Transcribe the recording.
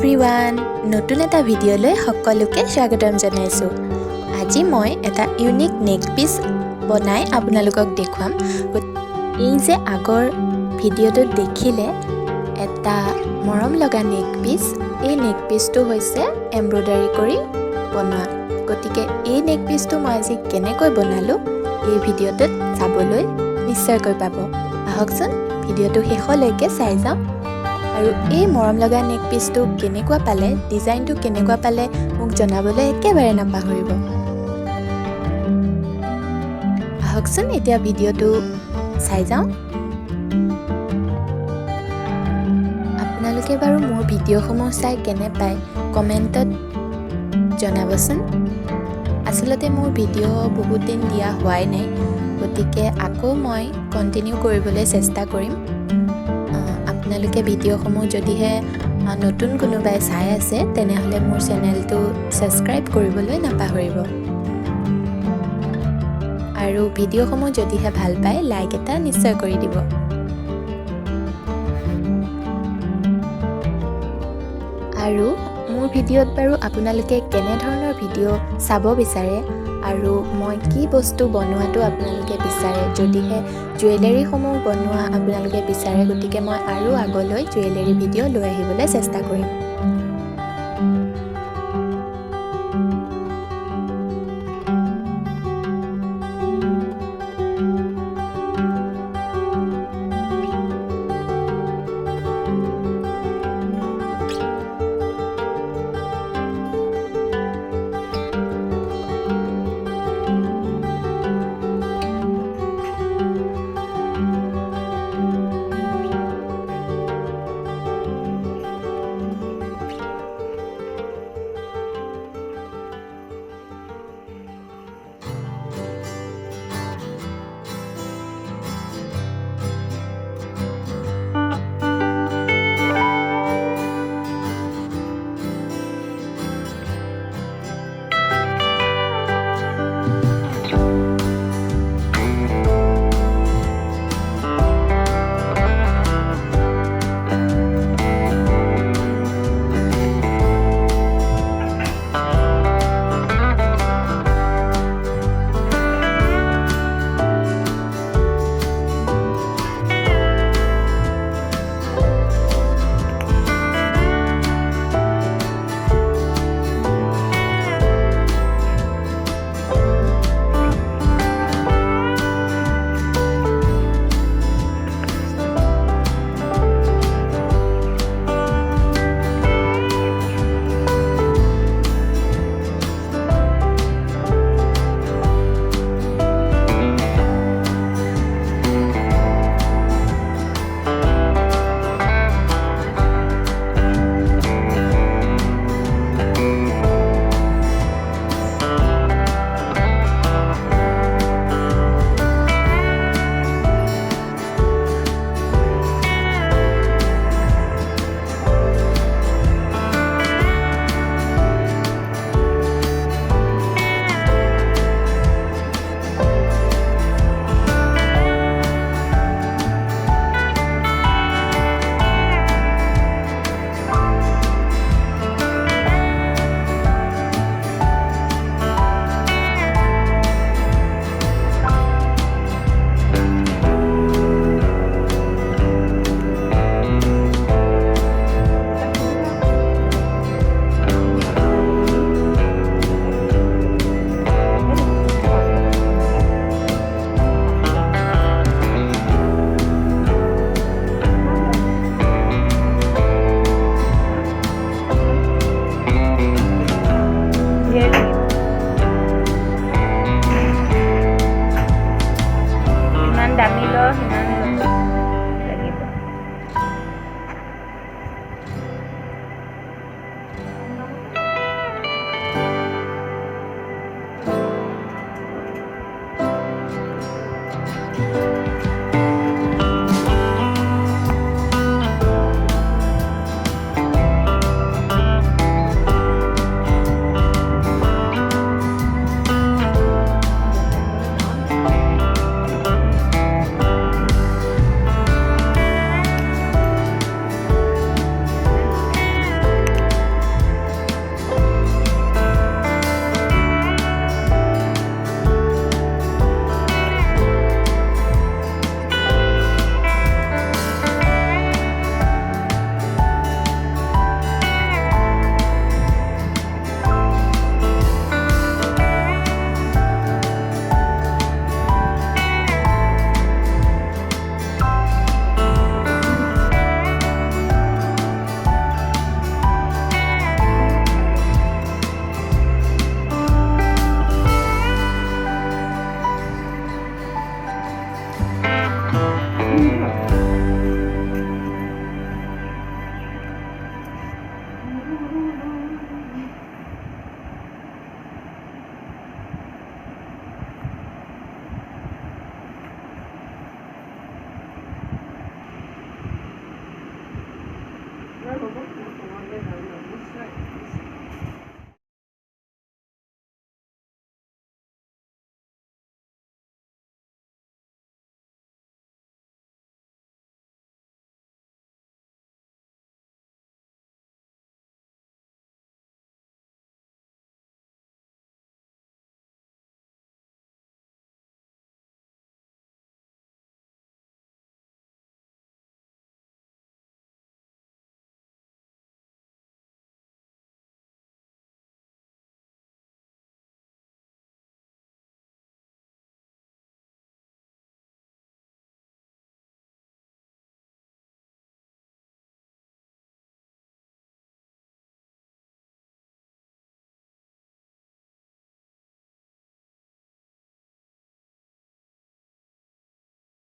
Everyone, নতুন এটা ভিডিঅ'লৈ সকলোকে স্বাগতম জনাইছোঁ। আজি মই এটা ইউনিক নেক পিচ বনাই আপোনালোকক দেখুৱাম। এই যে আগৰ ভিডিঅ'টোত দেখিলে এটা মৰম লগা নেক পিচ, এই নেক পিচটো হৈছে এমব্ৰইডাৰী কৰি বনোৱা। গতিকে এই নেক পিচটো মই আজি কেনেকৈ বনালোঁ এই ভিডিঅ'টোত চাবলৈ নিশ্চয়কৈ পাব। আহকচোন ভিডিঅ'টো শেষলৈকে চাই যাওঁ। আৰু এই মৰম লগা নেক পিচটো কেনেকুৱা পালে, ডিজাইনটো কেনেকুৱা পালে মোক জনাবলৈ একেবাৰে নাপাহৰিব। আহকচোন এতিয়া ভিডিঅ'টো চাই যাওঁ। আপোনালোকে বাৰু মোৰ ভিডিঅ'সমূহ চাই কেনে পায় কমেণ্টত জনাবচোন। আচলতে মোৰ ভিডিঅ' বহুত দিন দিয়া হোৱাই নাই, গতিকে আকৌ মই কণ্টিনিউ কৰিবলৈ চেষ্টা কৰিম। আপোনালোকে ভিডিঅ'সমূহ যদিহে নতুন কোনোবাই চাই আছে তেনেহ'লে মোৰ চেনেলটো ছাবস্ক্ৰাইব কৰিবলৈ নাপাহৰিব। আৰু ভিডিঅ'সমূহ যদিহে ভাল পায় লাইক এটা নিশ্চয় কৰি দিব। আৰু মোৰ ভিডিঅ'ত বাৰু আপোনালোকে কেনেধৰণৰ ভিডিঅ' চাব বিচাৰে আৰু মই কি বস্তু বনোৱাটো আপোনালোকে বিচাৰে, যদিহে জুৱেলাৰীসমূহ বনোৱা আপোনালোকে বিচাৰে, গতিকে মই আৰু আগলৈ জুৱেলাৰী ভিডিঅ' লৈ আহিবলৈ চেষ্টা কৰিম।